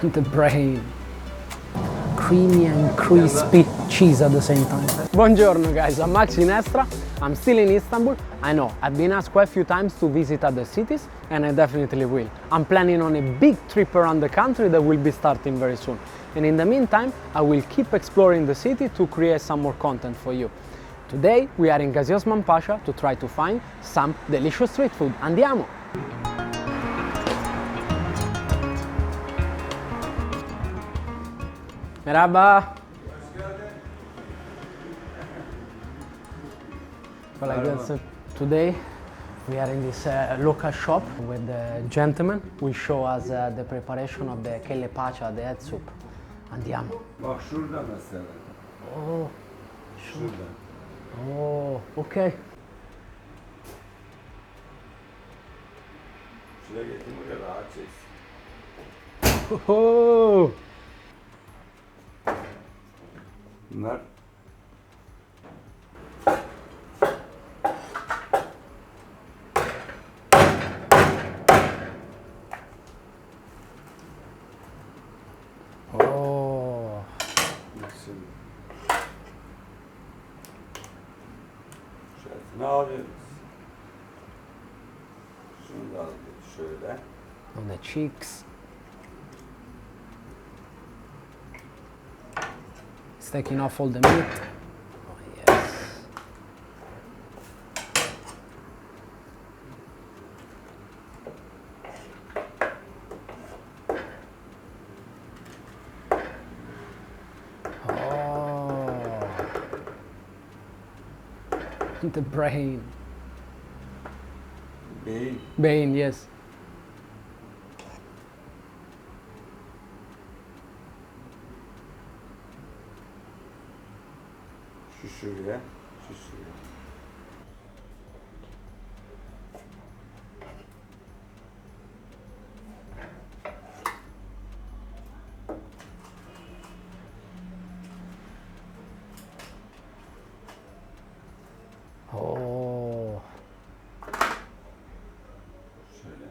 The brain. Creamy and crispy cheese at the same time. Buongiorno guys, I'm Max Inestra. I'm still in Istanbul. I know, I've been asked quite a few times to visit other cities and I definitely will. I'm planning on a big trip around the country that will be starting very soon. And in the meantime, I will keep exploring the city to create some more content for you. Today we are in Gazi Osman Pasha to try to find some delicious street food. Andiamo! Merhaba. Well, I guess today we are in this local shop with the gentleman who will show us the preparation of the kelle pacha, the head soup. Andiamo. Bak şurada mesela. Oh, Şurada. oh, okay. Şuraya getir buraya rahat çeksin. Oh. Bunlar Oh. nasıl? Şöyle alıyoruz. Şunu da alıyoruz şöyle. On the cheeks. It's taking off all the meat. Oh, yes. Oh. The brain. Beyin. Beyin, yes. Şu şuraya. Şu şuraya. Oh. Şöyle.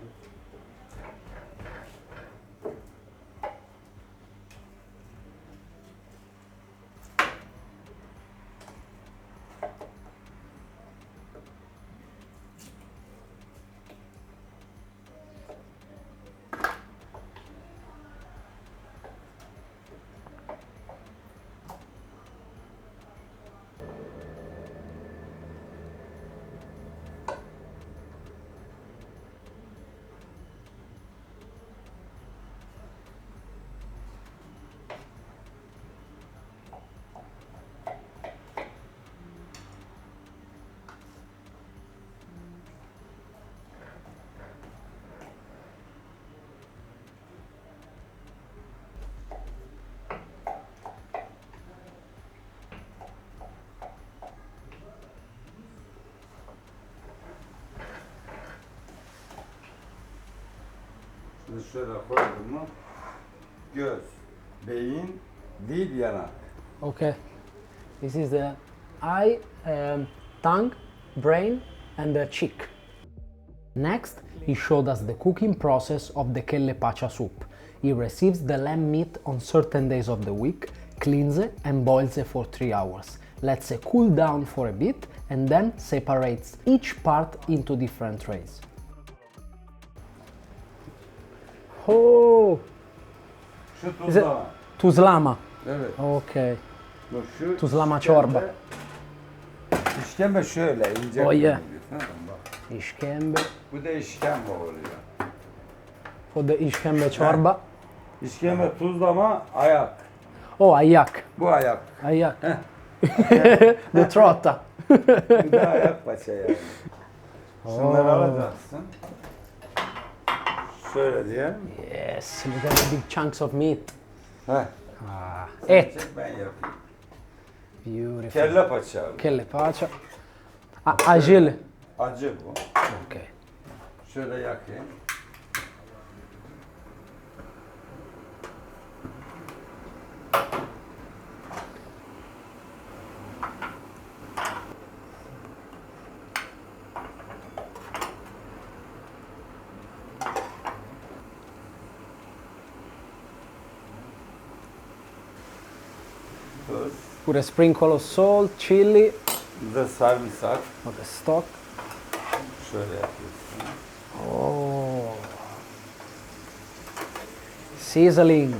Şunu şöyle koydum mu? Göz, beyin, dil, yanak. Okay. This is the eye, tongue, brain, and the cheek. Next, he showed us the cooking process of the kelle pacha soup. He receives the lamb meat on certain days of the week, cleans it, and boils it for 3 hours. Lets it cool down for a bit, and then separates each part into different trays. Oh, Şu is it tuzlama. tuzlama? Evet. Okay. Bu şu Tuzlama işkembe- çorba. İşkembe şöyle ince. Oh, yeah. koyuyorsun, tamam mı? Bak. İşkembe. Bu da işkembe oluyor. For the işkembe çorba. İşkembe, tuzlama, ayak. Oh, ayak. Bu ayak. Ayak. The trota. Bu da ayak paça yani. Şunları Oh. alacaksın. Şöyle diye. Yes, look at the big chunks of meat. Heh. Ah, et. Çek, ben yapayım. Beautiful. Kelle paça. Kelle pacha. Agile. Acı bu. Okay. Şöyle yakayım. pepper, Put a sprinkle of salt, chili, the sarımsak. or the stock. Şöyle yapıyorsun. Oh. Sizzling.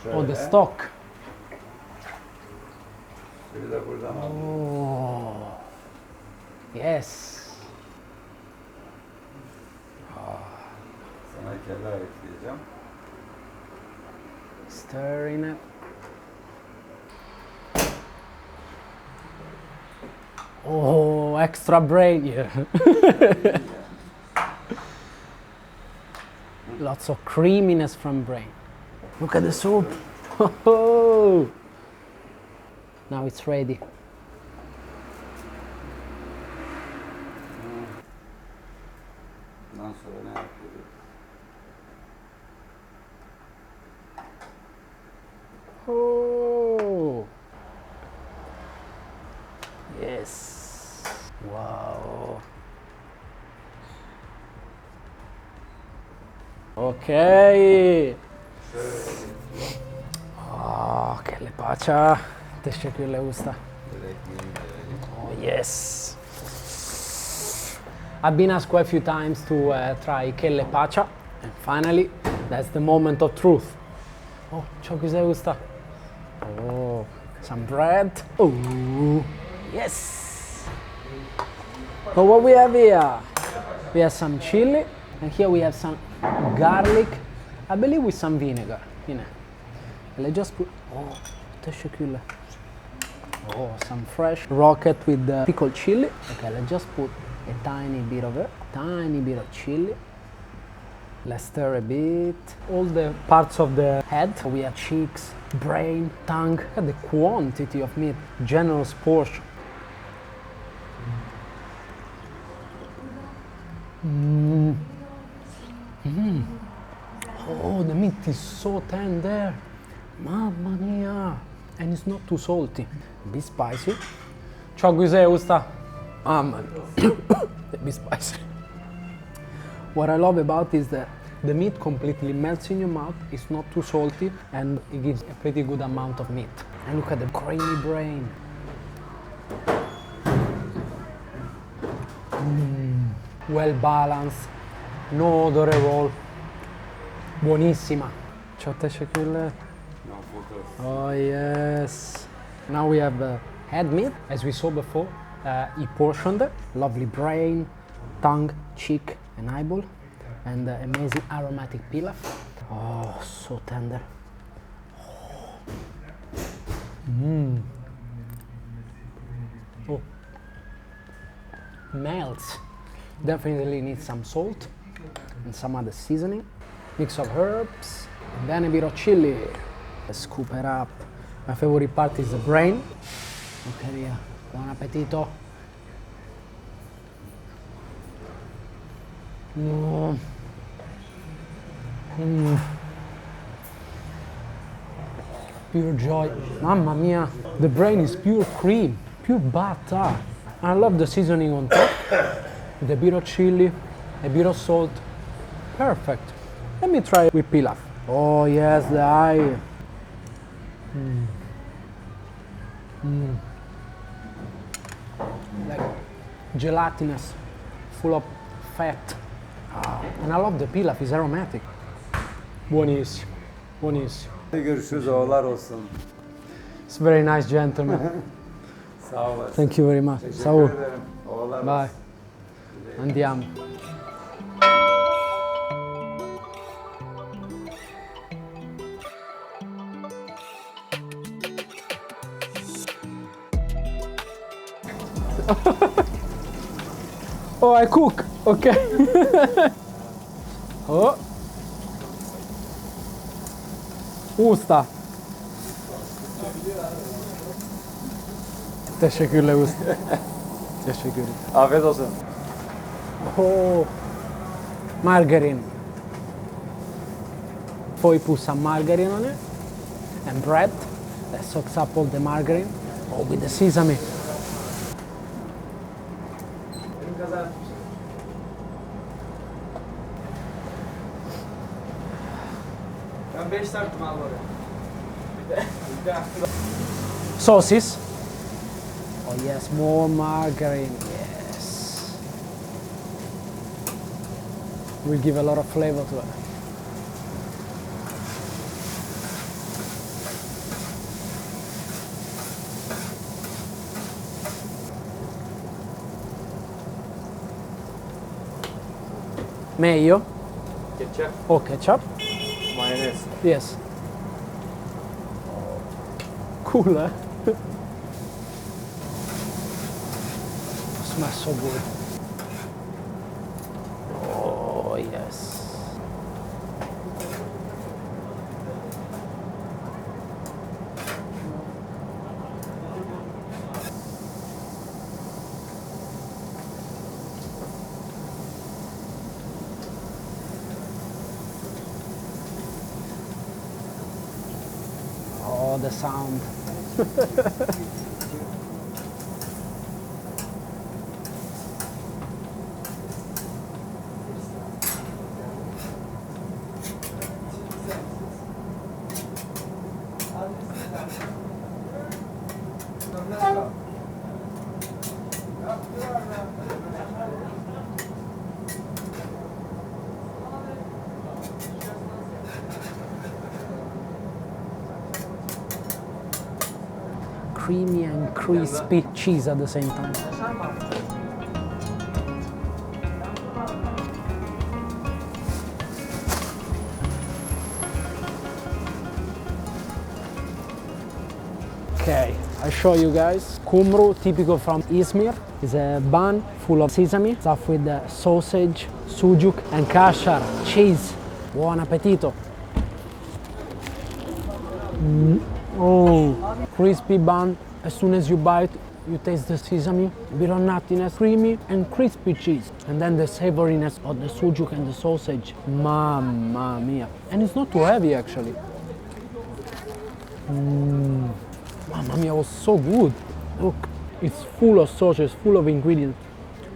Şöyle. Oh, the stock. Bir de buradan al. Oh. Yes. Sana kelle ekleyeceğim. Stirring it. Oh, extra brain. Yeah. Lots of creaminess from brain. Look at the soup. Oh. Now it's ready. Bundan sonra ne yapıyoruz? Oh. Yes. Wow. Okay. Oh, che le pacha. Teşekkürler usta. Oh, yes. I've been asked quite a few times to try kelle pacha, and finally, that's the moment of truth. Oh, çok güzel usta. Oh, some bread. Oh, yes. Oh, what we have here? We have some chili, and here we have some garlic, I believe with some vinegar in it. And let's just put, oh, teşekkürler. Oh, some fresh rocket with the pickled chili. Okay, let's just put a tiny bit of it, tiny bit of chili. Let's stir a bit. All the parts of the head. We have cheeks, brain, tongue. Look at the quantity of meat. Generous portion. Oh, the meat is so tender. Mamma mia. And it's not too salty. A bit spicy. Çok güzel usta. Mamma mia. A bit spicy. What I love about is that the meat completely melts in your mouth, it's not too salty, and it gives a pretty good amount of meat. And look at the creamy brain. Well balanced, no odor at all. Buonissima. Çok teşekkürler. No photos. Oh yes. Now we have head meat, as we saw before. He portioned it. Lovely brain, tongue, cheek, and eyeball, and amazing aromatic pilaf. Oh, so tender. Oh, melts. Definitely needs some salt and some other seasoning. Mix of herbs, and then a bit of chili. Let's scoop it up. My favorite part is the brain. Okay, via. Buon appetito. Pure joy. Mamma mia, the brain is pure cream, pure butter. I love the seasoning on top. With a bit of chili, a bit of salt. Perfect. Let me try with pilaf. Oh yes, the eye. Like gelatinous, full of fat. And I love the pilaf, it's aromatic. Buonissimo, buonissimo. Görüşürüz, oğlar olsun. It's very nice, gentlemen. Sağ olasın. Thank you very much. Teşekkür Saúde. ederim. Oğlar Bye. olsun. Andiamo. Oh, I cook. Okay. Oh. Usta. Teşekkürler usta. Teşekkürler. Afiyet olsun. Oh, margarine. Poi put some margarine on it and bread that soaks up all the margarine. Oh, with the sesame. 5 tarttım abi oraya. Bir de Sauces. Oh yes, more margarine. Yes. Will give a lot of flavor to it. Mayo. ketçap, Oh, ketchup. mayonez. Yes. Cool, eh? Smells so good. Oh, yes. Oh, the sound. Creamy and crispy cheese at the same time. Okay, I'll show you guys. Kumru, typical from Izmir, is a bun full of sesame, stuffed with sausage, sujuk, and kashar, cheese. Buon appetito. Oh, crispy bun. As soon as you bite, you taste the sesame, bit of nuttiness, creamy and crispy cheese. And then the savoriness of the sujuk and the sausage. Mamma mia. And it's not too heavy actually. Mamma mia, it was so good. Look, it's full of sauces, full of ingredients.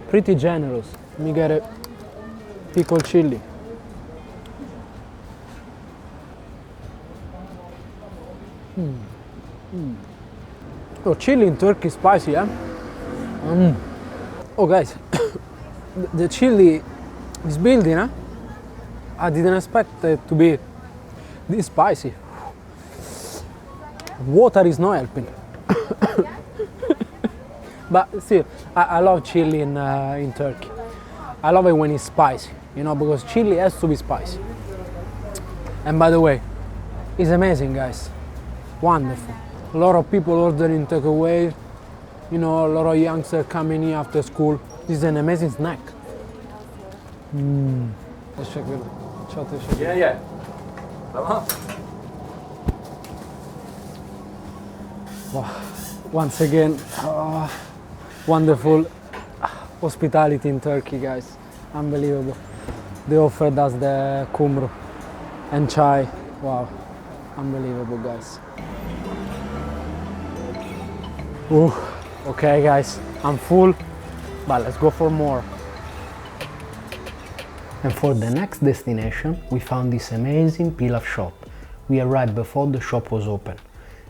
Pretty generous. Let me get a pickled chili. Oh, chili in Turkey is spicy, eh? Oh guys, the chili is building, eh? I didn't expect it to be this spicy. Water is not helping. But still, I love chili in Turkey. I love it when it's spicy, you know, because chili has to be spicy. And by the way, it's amazing, guys. Wonderful. A lot of people ordering takeaway. You know, a lot of youngsters coming here after school. This is an amazing snack. Teşekkür. Çok teşekkür. Gel gel. Tamam. Once again, wonderful hospitality in Turkey, guys. Unbelievable. They offered us the kumru and chai. Wow, unbelievable, guys. Ooh, okay, guys, I'm full, but let's go for more. And for the next destination, we found this amazing pilaf shop. We arrived before the shop was open.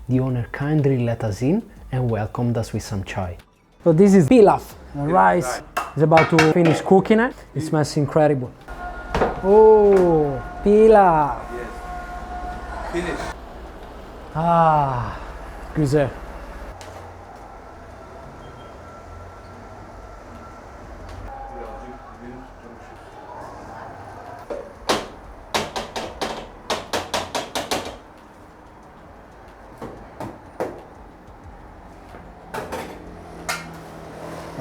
The owner kindly let us in and welcomed us with some chai. So this is pilaf. The rice is about to finish cooking it. It smells incredible. Oh, pilaf. Yes. Finish. Ah, güzel.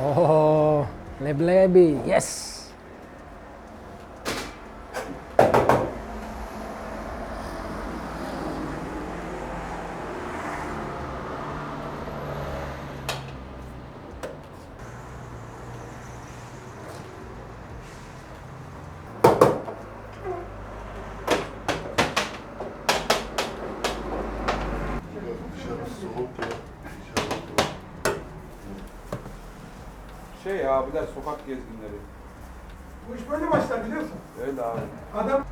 Oh, leblebi, yes. Şey abiler sokak gezginleri. Bu iş böyle başlar biliyorsun. Öyle abi. Adam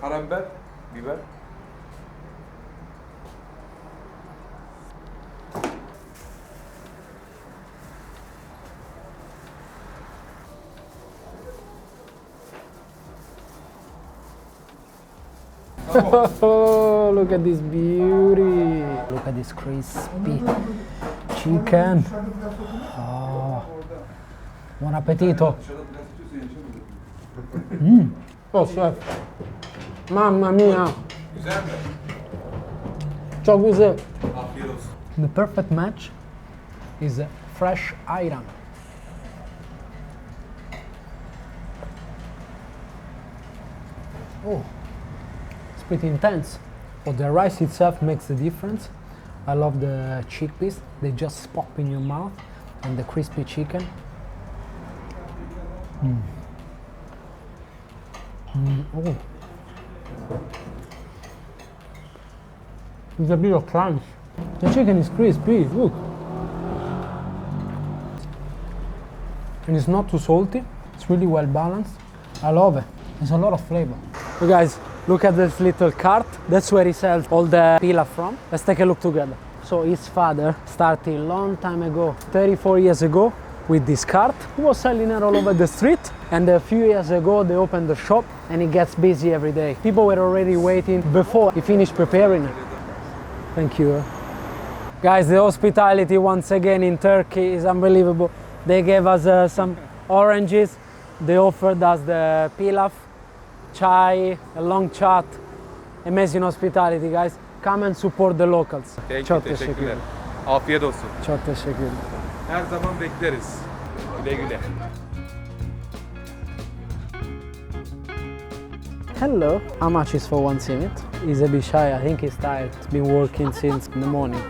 Karabiber, biber. Oh, look at this beauty. Look at this crispy chicken. Oh, buon appetito. Oh, chef. Mamma mia. Güzel mi? Çok güzel. Afiyet olsun. The perfect match is a fresh ayran. Oh, it's pretty intense. But the rice itself makes the difference. I love the chickpeas. They just pop in your mouth, and the crispy chicken. Oh. There's a bit of crunch. The chicken is crispy, look. And it's not too salty. It's really well balanced. I love it. There's a lot of flavor. You guys, look at this little cart. That's where he sells all the pilaf from. Let's take a look together. So his father started a long time ago, 34 years ago, with this cart. He was selling it all over the street. And a few years ago, they opened the shop and it gets busy every day. People were already waiting before he finished preparing it. Thank you. Guys, the hospitality once again in Turkey is unbelievable. They gave us some oranges. They offered us the pilaf, chai, a long chat. Amazing hospitality, guys. Come and support the locals. Çok Teşekkürler. Afiyet olsun. Çok teşekkürler. Her zaman bekleriz. Güle güle. Hello. How much is for one simit? He's a bit shy. I think he's tired. He's been working since the morning.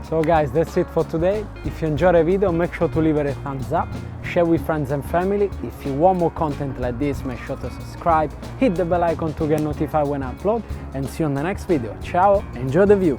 So guys, that's it for today. If you enjoyed the video, make sure to leave it a thumbs up, share with friends and family. If you want more content like this, make sure to subscribe, hit the bell icon to get notified when I upload, and see you on the next video. Ciao, enjoy the view.